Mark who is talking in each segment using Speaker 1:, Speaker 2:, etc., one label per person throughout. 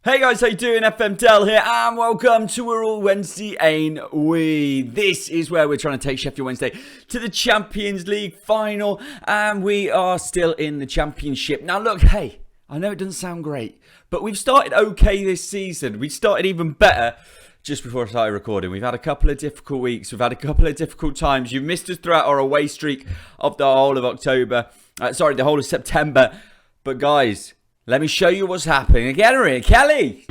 Speaker 1: Hey guys, how you doing? FM Del here, and welcome to Wawaw Wednesday, ain't we? This is where we're trying to take Sheffield Wednesday to the Champions League final, and we are still in the Championship. Now look, hey, I know it doesn't sound great, but we've started okay this season. We started even better just before I started recording. We've had a couple of difficult weeks. We've had a couple of difficult times. You've missed us throughout our away streak of the whole of the whole of September. But guys, let me show you what's happening. Again, Arent, Kelly.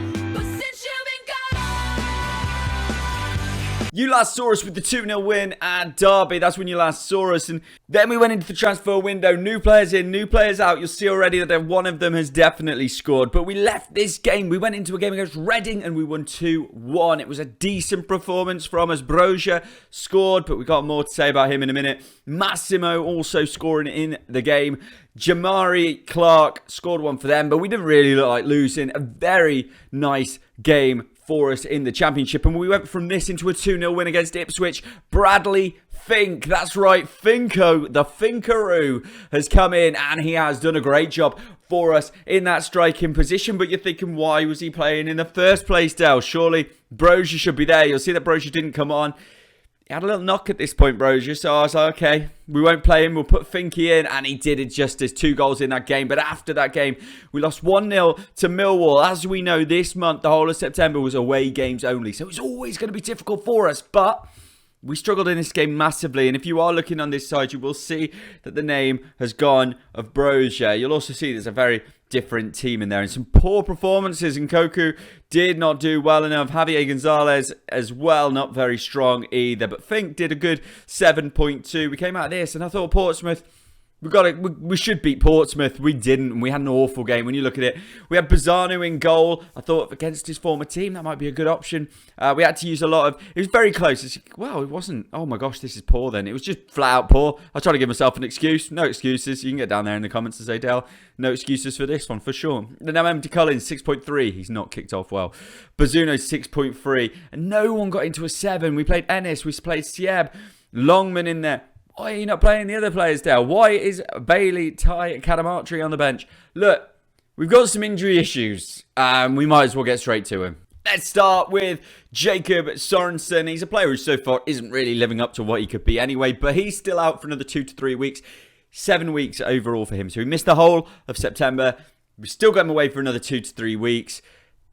Speaker 1: You last saw us with the 2-0 win at Derby. That's when you last saw us. And then we went into the transfer window. New players in, new players out. You'll see already that one of them has definitely scored. But we left this game. We went into a game against Reading and we won 2-1. It was a decent performance from us. Brozier scored, but we've got more to say about him in a minute. Massimo also scoring in the game. Jamari Clark scored one for them, but we didn't really look like losing. A very nice game for us in the Championship. And we went from this into a 2-0 win against Ipswich. Bradley Fink, that's right, Finko, the Finkaroo, has come in and he has done a great job for us in that striking position. But you're thinking, why was he playing in the first place, Del? Surely Brozier should be there. You'll see that Brozier didn't come on. He had a little knock at this point, Brozier, so I was like, okay, we won't play him, we'll put Finky in, and he did it justice, 2 goals in that game. But after that game, we lost 1-0 to Millwall. As we know, this month, the whole of September was away games only, so it's always going to be difficult for us, but we struggled in this game massively. And if you are looking on this side, you will see that the name has gone of Brozier. You'll also see there's a very different team in there and some poor performances. And Koku did not do well enough. Javier Gonzalez as well, not very strong either. But Fink did a good 7.2. We came out of this and I thought Portsmouth, we should beat Portsmouth. We didn't, and we had an awful game. When you look at it, we had Bazzano in goal. I thought against his former team, that might be a good option. We had to use a lot of, it was very close. It wasn't, oh my gosh, this is poor then. It was just flat out poor. I try to give myself an excuse. No excuses. You can get down there in the comments and say, Dale, no excuses for this one, for sure. And now Empty Collins, 6.3. He's not kicked off well. Bazuno, 6.3. And no one got into a 7. We played Ennis. We played Sieb. Longman in there. Why are you not playing the other players, Dale? Why is Bailey, Ty, Kadamatri on the bench? Look, we've got some injury issues. We might as well get straight to him. Let's start with Jacob Sorensen. He's a player who so far isn't really living up to what he could be anyway, but he's still out for another 2 to 3 weeks. 7 weeks overall for him. So he missed the whole of September. We still got him away for another 2 to 3 weeks.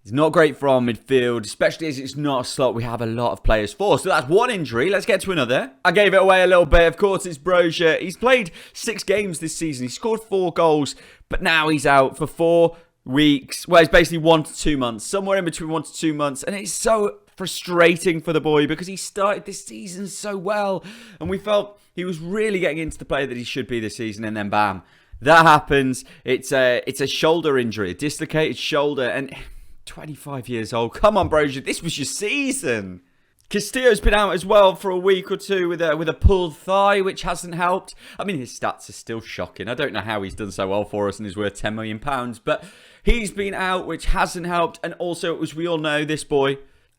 Speaker 1: It's not great for our midfield, especially as it's not a slot we have a lot of players for. So that's one injury. Let's get to another. I gave it away a little bit. Of course, it's Brozier. He's played 6 games this season. He scored 4 goals, but now he's out for 4 weeks. Well, it's basically 1 to 2 months. Somewhere in between 1 to 2 months. And it's so frustrating for the boy because he started this season so well. And we felt he was really getting into the player that he should be this season. And then bam, that happens. It's a shoulder injury, a dislocated shoulder. And 25 years old. Come on, Brozier. This was your season. Castillo's been out as well for a week or two with a pulled thigh, which hasn't helped. I mean, his stats are still shocking. I don't know how he's done so well for us and is worth £10 million, but he's been out, which hasn't helped. And also, as we all know, this boy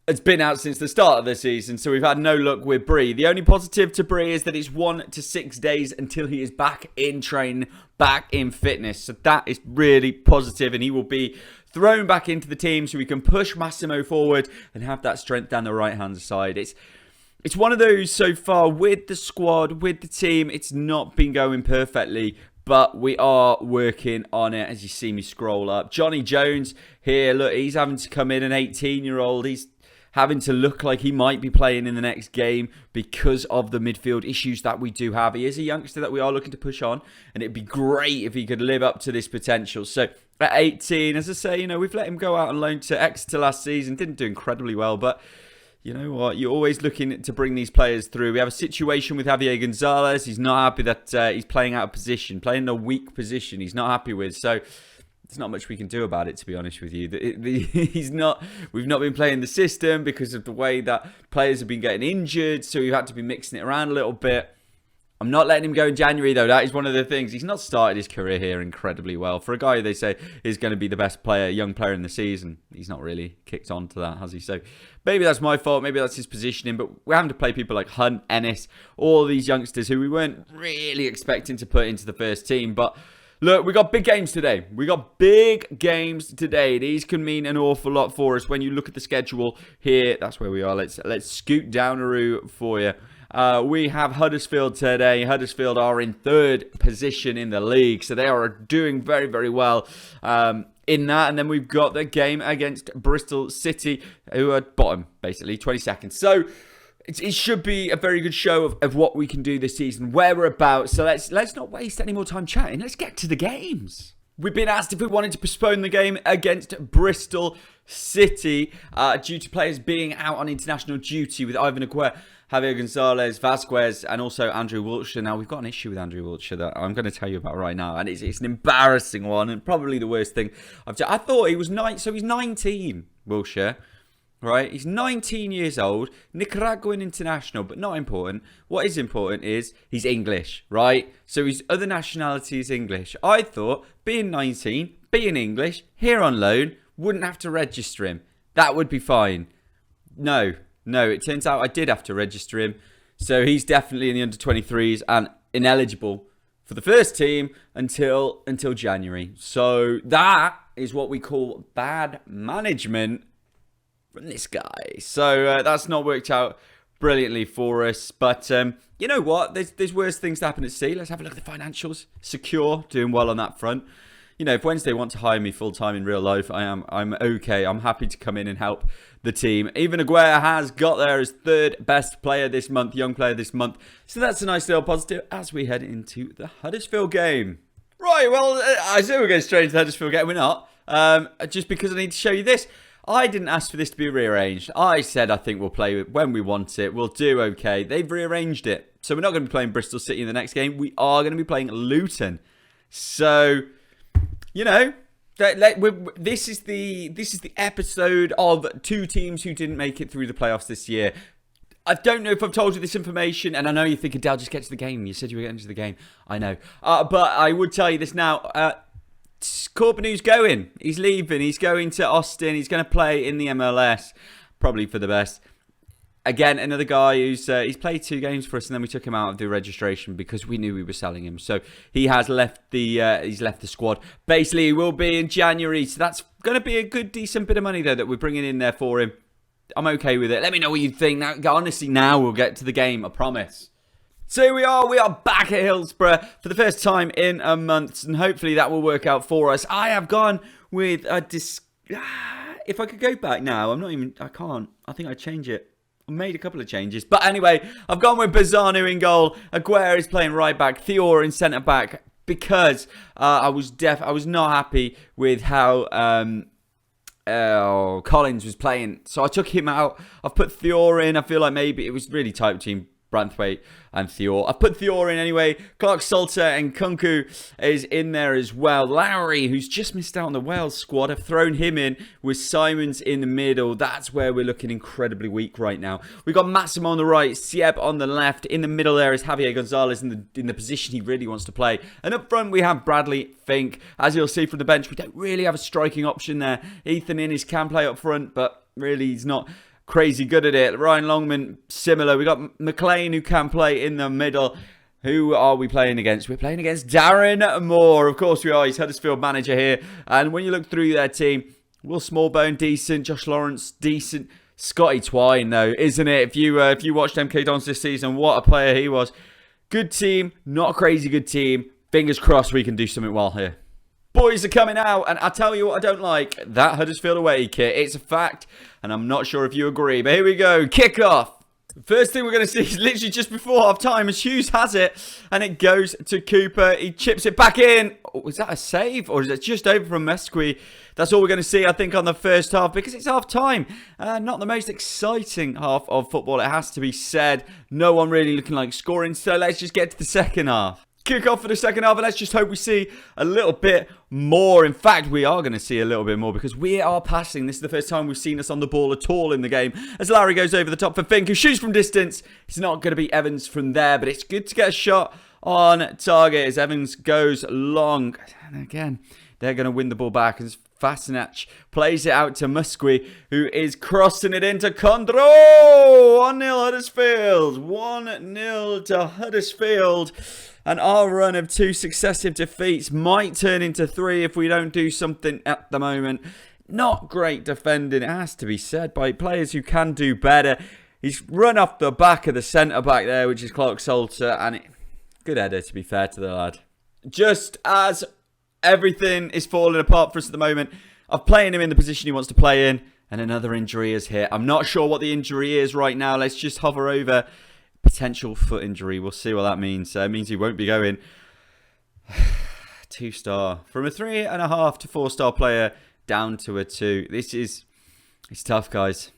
Speaker 1: has been out since the start of the season, so we've had no luck with Bree. The only positive to Bree is that it's 1 to 6 days until he is back in training, back in fitness. So that is really positive, and he will be thrown back into the team so we can push Massimo forward and have that strength down the right-hand side. It's one of those so far with the squad, with the team. It's not been going perfectly, but we are working on it. As you see me scroll up, Johnny Jones here. Look, he's having to come in, an 18-year-old. He's having to look like he might be playing in the next game because of the midfield issues that we do have. He is a youngster that we are looking to push on, and it'd be great if he could live up to this potential. So at 18, as I say, we've let him go out on loan to Exeter last season. Didn't do incredibly well, but you know what? You're always looking to bring these players through. We have a situation with Javier Gonzalez. He's not happy that he's playing out of position, playing in a weak position. He's not happy with. So there's not much we can do about it, to be honest with you. We've not been playing the system because of the way that players have been getting injured. So we've had to be mixing it around a little bit. I'm not letting him go in January, though. That is one of the things. He's not started his career here incredibly well. For a guy they say is going to be the best player, young player in the season, he's not really kicked on to that, has he? So maybe that's my fault. Maybe that's his positioning. But we're having to play people like Hunt, Ennis, all these youngsters who we weren't really expecting to put into the first team. But Look, we got big games today. We got big games today. These can mean an awful lot for us when you look at the schedule here. That's where we are. Let's scoot down a route for you. We have Huddersfield today. Huddersfield are in 3rd position in the league, so they are doing very, very well in that. And then we've got the game against Bristol City, who are bottom, basically, 22nd. So it should be a very good show of what we can do this season, where we're about. So let's not waste any more time chatting. Let's get to the games. We've been asked if we wanted to postpone the game against Bristol City due to players being out on international duty, with Ivan Aguirre, Javier Gonzalez, Vasquez, and also Andrew Wiltshire. Now, we've got an issue with Andrew Wiltshire that I'm going to tell you about right now, and it's an embarrassing one, and probably the worst thing I've done. I thought he was so he's 19, Wiltshire. Right, he's 19 years old, Nicaraguan international, but not important. What is important is he's English, right? So his other nationality is English. I thought being 19, being English, here on loan, wouldn't have to register him. That would be fine. No, it turns out I did have to register him. So he's definitely in the under-23s and ineligible for the first team until January. So that is what we call bad management from this guy. So that's not worked out brilliantly for us. But you know what? There's worse things to happen at sea. Let's have a look at the financials. Secure, doing well on that front. You know, if Wednesday want to hire me full-time in real life, I'm okay. I'm happy to come in and help the team. Even Aguirre has got there as 3rd best player this month, young player this month. So that's a nice little positive as we head into the Huddersfield game. Right, well, I said we're going straight into the Huddersfield game. We're not. Just because I need to show you this. I didn't ask for this to be rearranged. I said I think we'll play it when we want it. We'll do okay. They've rearranged it. So we're not going to be playing Bristol City in the next game. We are going to be playing Luton. So, you know, this is the episode of 2 teams who didn't make it through the playoffs this year. I don't know if I've told you this information, and I know you're thinking, Dal, just get to the game. You said you were getting to the game. I know. But I would tell you this now. Corbenu's going. He's leaving. He's going to Austin. He's going to play in the MLS. Probably for the best. Again, another guy who's he's played 2 games for us, and then we took him out of the registration because we knew we were selling him. So he has left the squad. Basically, he will be in January. So that's going to be a good, decent bit of money there that we're bringing in there for him. I'm okay with it. Let me know what you think. Now, honestly, now we'll get to the game. I promise. So here we are back at Hillsborough for the first time in a month, and hopefully that will work out for us. I have gone with a if I could go back now, I can't. I think I'd change it. I made a couple of changes. But anyway, I've gone with Bazzano in goal. Aguirre is playing right back. Theor in centre back because I was not happy with how Collins was playing. So I took him out. I've put Theor in. I feel like maybe it was really tight between Branthwaite and Theor. I've put Theor in anyway. Clark Salter and Kunku is in there as well. Lowry, who's just missed out on the Wales squad, I've thrown him in with Simons in the middle. That's where we're looking incredibly weak right now. We've got Massimo on the right, Sieb on the left. In the middle there is Javier Gonzalez in the position he really wants to play. And up front we have Bradley Fink. As you'll see from the bench, we don't really have a striking option there. Ethan Innes can play up front, but really he's not crazy good at it. Ryan Longman, similar. We got McLean who can play in the middle. Who are we playing against? We're playing against Darren Moore. Of course we are. He's Huddersfield manager here. And when you look through their team, Will Smallbone, decent. Josh Lawrence, decent. Scotty Twine, though, isn't it? If you watched MK Dons this season, what a player he was. Good team. Not a crazy good team. Fingers crossed we can do something well here. Boys are coming out, and I tell you what I don't like. That Huddersfield away kit. It's a fact, and I'm not sure if you agree. But here we go. Kick off. First thing we're going to see is literally just before half time as Hughes has it, and it goes to Cooper. He chips it back in. Oh, was that a save, or is it just over from Mesqui? That's all we're going to see, I think, on the first half, because it's half time. Not the most exciting half of football, it has to be said. No one really looking like scoring, so let's just get to the second half. Kick off for the second half, and let's just hope we see a little bit more. In fact, we are going to see a little bit more because we are passing. This is the first time we've seen us on the ball at all in the game. As Larry goes over the top for Fink, who shoots from distance. It's not going to be Evans from there, but it's good to get a shot on target as Evans goes long. And again, they're going to win the ball back as Fasinach plays it out to Musqui, who is crossing it into Condro. 1-0 Huddersfield. 1-0 to Huddersfield. And our run of 2 successive defeats might turn into 3 if we don't do something at the moment. Not great defending, it has to be said, by players who can do better. He's run off the back of the centre-back there, which is Clark Salter, and good header, to be fair to the lad. Just as everything is falling apart for us at the moment, I'm playing him in the position he wants to play in, and another injury is hit. I'm not sure what the injury is right now. Let's just hover over potential foot injury. We'll see what that means. It means he won't be going 2-star. From a 3.5 to 4-star player down to a 2. It's tough, guys.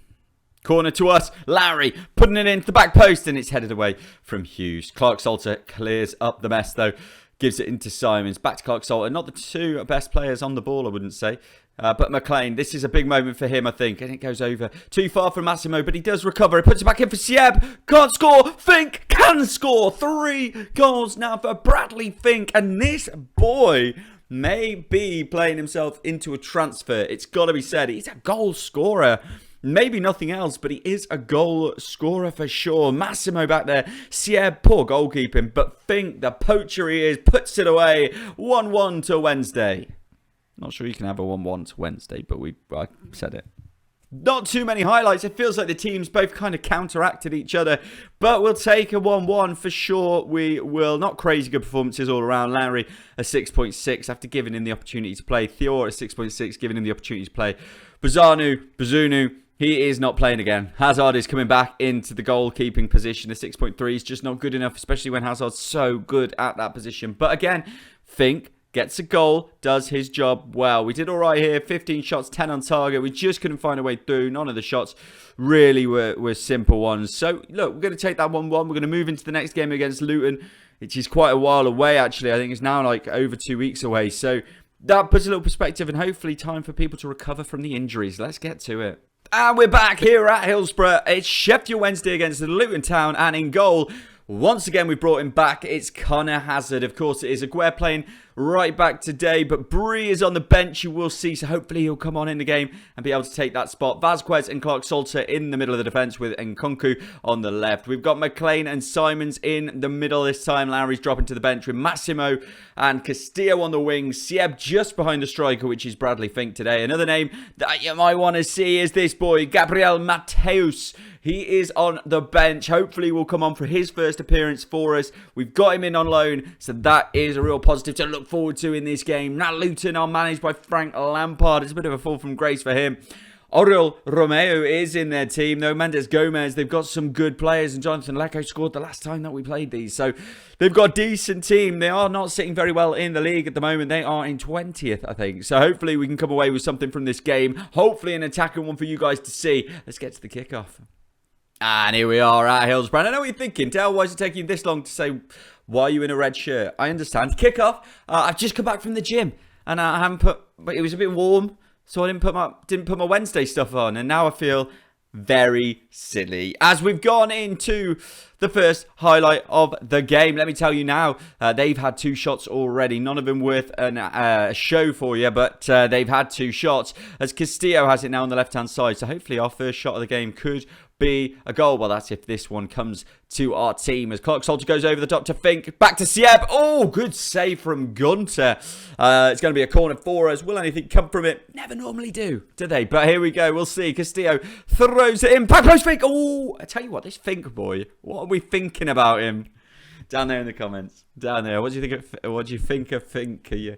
Speaker 1: Corner to us. Larry putting it into the back post, and it's headed away from Hughes. Clark Salter clears up the mess, though. Gives it into Simons. Back to Clark Salter. Not the 2 best players on the ball, I wouldn't say. But McLean, this is a big moment for him, I think. And it goes over too far from Massimo, but he does recover. He puts it back in for Sieb. Can't score. Fink can score. 3 goals now for Bradley Fink. And this boy may be playing himself into a transfer. It's got to be said. He's a goal scorer. Maybe nothing else, but he is a goal scorer for sure. Massimo back there. Sieb, poor goalkeeping. But Fink, the poacher he is, puts it away. 1-1 to Wednesday. Not sure you can have a 1-1 to Wednesday, but I said it. Not too many highlights. It feels like the teams both kind of counteracted each other. But we'll take a 1-1 for sure. We will. Not crazy good performances all around. Larry, a 6.6 after giving him the opportunity to play. Theor, a 6.6, giving him the opportunity to play. Bazunu, he is not playing again. Hazard is coming back into the goalkeeping position. A 6.3 is just not good enough, especially when Hazard's so good at that position. But again, Fink gets a goal, does his job well. We did all right here. 15 shots, 10 on target. We just couldn't find a way through. None of the shots really were simple ones. So, look, we're going to take that 1-1. We're going to move into the next game against Luton, which is quite a while away, actually. I think it's now like over 2 weeks away. So, that puts a little perspective and hopefully time for people to recover from the injuries. Let's get to it. And we're back here at Hillsborough. It's Sheffield Wednesday against the Luton Town, and in goal, once again, we brought him back. It's Connor Hazard. Of course, it is Aguirre playing right back today, but Bree is on the bench, you will see, so hopefully he'll come on in the game and be able to take that spot. Vasquez and Clark Salter in the middle of the defence with Nkunku on the left. We've got McLean and Simons in the middle this time. Larry's dropping to the bench with Massimo and Castillo on the wings. Sieb just behind the striker, which is Bradley Fink today. Another name that you might want to see is this boy, Gabriel Mateus. He is on the bench. Hopefully will come on for his first appearance for us. We've got him in on loan, so that is a real positive to look forward to in this game. Now Luton are managed by Frank Lampard. It's a bit of a fall from grace for him. Oriol Romeo is in their team, though. Mendes Gomez, they've got some good players, and Jonathan Lecco scored the last time that we played these. So they've got a decent team. They are not sitting very well in the league at the moment. They are in 20th, I think. So hopefully we can come away with something from this game. Hopefully an attacking one for you guys to see. Let's get to the kickoff. And here we are at Hillsborough. I know what you're thinking. Dale, why is it taking this long to say, why are you in a red shirt? I understand. Kickoff. I've just come back from the gym. And I haven't but it was a bit warm. So I didn't put my Wednesday stuff on. And now I feel very silly. As we've gone into the first highlight of the game, let me tell you now, they've had 2 shots already. None of them worth a show for you, but they've had 2 shots. As Castillo has it now on the left-hand side. So hopefully our first shot of the game could be a goal. Well, that's if this one comes to our team. As Clark Salter goes over the top to Fink. Back to Sieb. Oh, good save from Gunter. It's going to be a corner for us. Will anything come from it? Never normally do they? But here we go. We'll see. Castillo throws it in. Back post Fink. Oh, I tell you what, this Fink boy. What are we thinking about him? Down there in the comments. Down there. What do you think of Fink? Are you...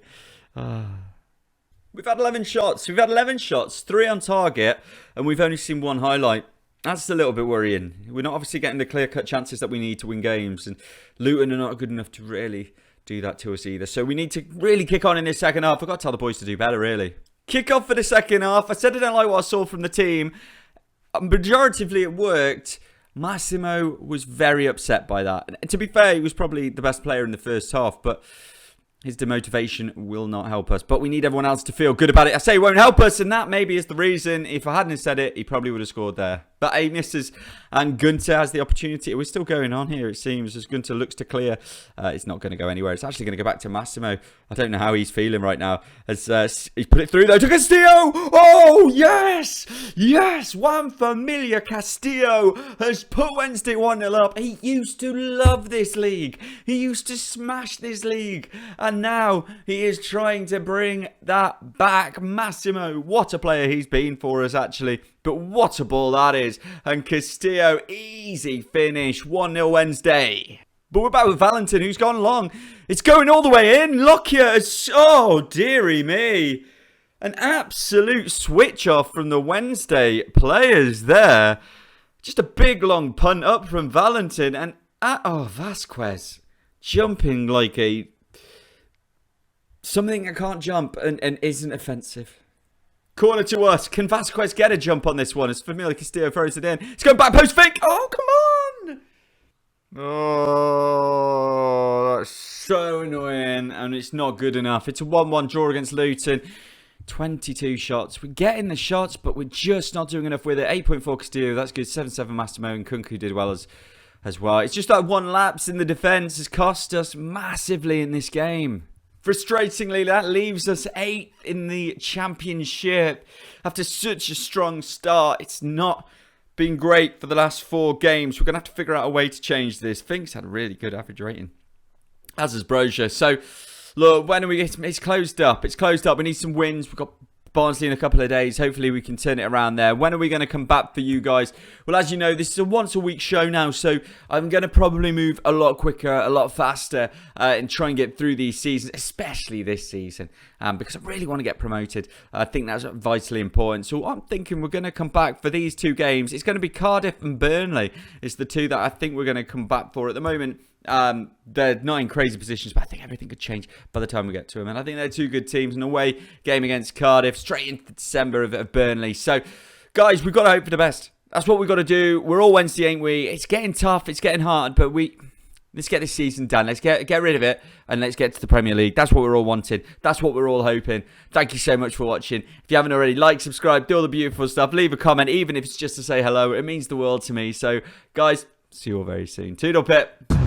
Speaker 1: We've had 11 shots. 3 on target. And we've only seen 1 highlight. That's a little bit worrying. We're not obviously getting the clear-cut chances that we need to win games. And Luton are not good enough to really do that to us either. So we need to really kick on in this second half. I've got to tell the boys to do better, really. Kick off for the second half. I said I don't like what I saw from the team. Majoritively it worked. Massimo was very upset by that. And to be fair, he was probably the best player in the first half. But his demotivation will not help us. But we need everyone else to feel good about it. I say it won't help us. And that maybe is the reason. If I hadn't said it, he probably would have scored there. But misses, and Gunter has the opportunity. We're still going on here, it seems, as Gunter looks to clear. It's not going to go anywhere. It's actually going to go back to Massimo. I don't know how he's feeling right now. As he's put it through, though, to Castillo. Oh, yes! Yes! Juan Familia Castillo has put Wednesday 1-0 up. He used to love this league. He used to smash this league. And now he is trying to bring that back. Massimo, what a player he's been for us, actually. But what a ball that is. And Castillo, easy finish. 1-0 Wednesday. But we're back with Valentin, who's gone long. It's going all the way in. Lockyer, oh, dearie me. An absolute switch off from the Wednesday players there. Just a big long punt up from Valentin. And, Vasquez. Jumping like something that can't jump and isn't offensive. Corner to us. Can Vasquez get a jump on this one? As Familia Castillo throws it in. It's going back post fake. Oh, come on. Oh, that's so annoying. And it's not good enough. It's a 1-1 draw against Luton. 22 shots. We're getting the shots, but we're just not doing enough with it. 8.4 Castillo. That's good. 7-7 Massimo, and Kunku did well as well. It's just that one lapse in the defence has cost us massively in this game. Frustratingly, that leaves us 8th in the championship. After such a strong start, it's not been great for the last 4 games. We're going to have to figure out a way to change this. Finks had a really good average rating, as has Brozier. So, look, when are we getting... It's closed up. It's closed up. We need some wins. We've got Barnsley in a couple of days. Hopefully we can turn it around there. When are we going to come back for you guys? Well, as you know, this is a once-a-week show now, so I'm going to probably move a lot quicker, a lot faster, and try and get through these seasons, especially this season, because I really want to get promoted. I think that's vitally important. So I'm thinking we're going to come back for these 2 games. It's going to be Cardiff and Burnley. It's the 2 that I think we're going to come back for at the moment. They're not in crazy positions, but I think everything could change by the time we get to them. And I think they're 2 good teams. An away game against Cardiff, straight into December of Burnley. So, guys, we've got to hope for the best. That's what we've got to do. We're all Wednesday, ain't we? It's getting tough. It's getting hard, but let's get this season done. Let's get rid of it, and let's get to the Premier League. That's what we're all wanting. That's what we're all hoping. Thank you so much for watching. If you haven't already, like, subscribe, do all the beautiful stuff. Leave a comment, even if it's just to say hello. It means the world to me. So, guys, see you all very soon. Toodle pip.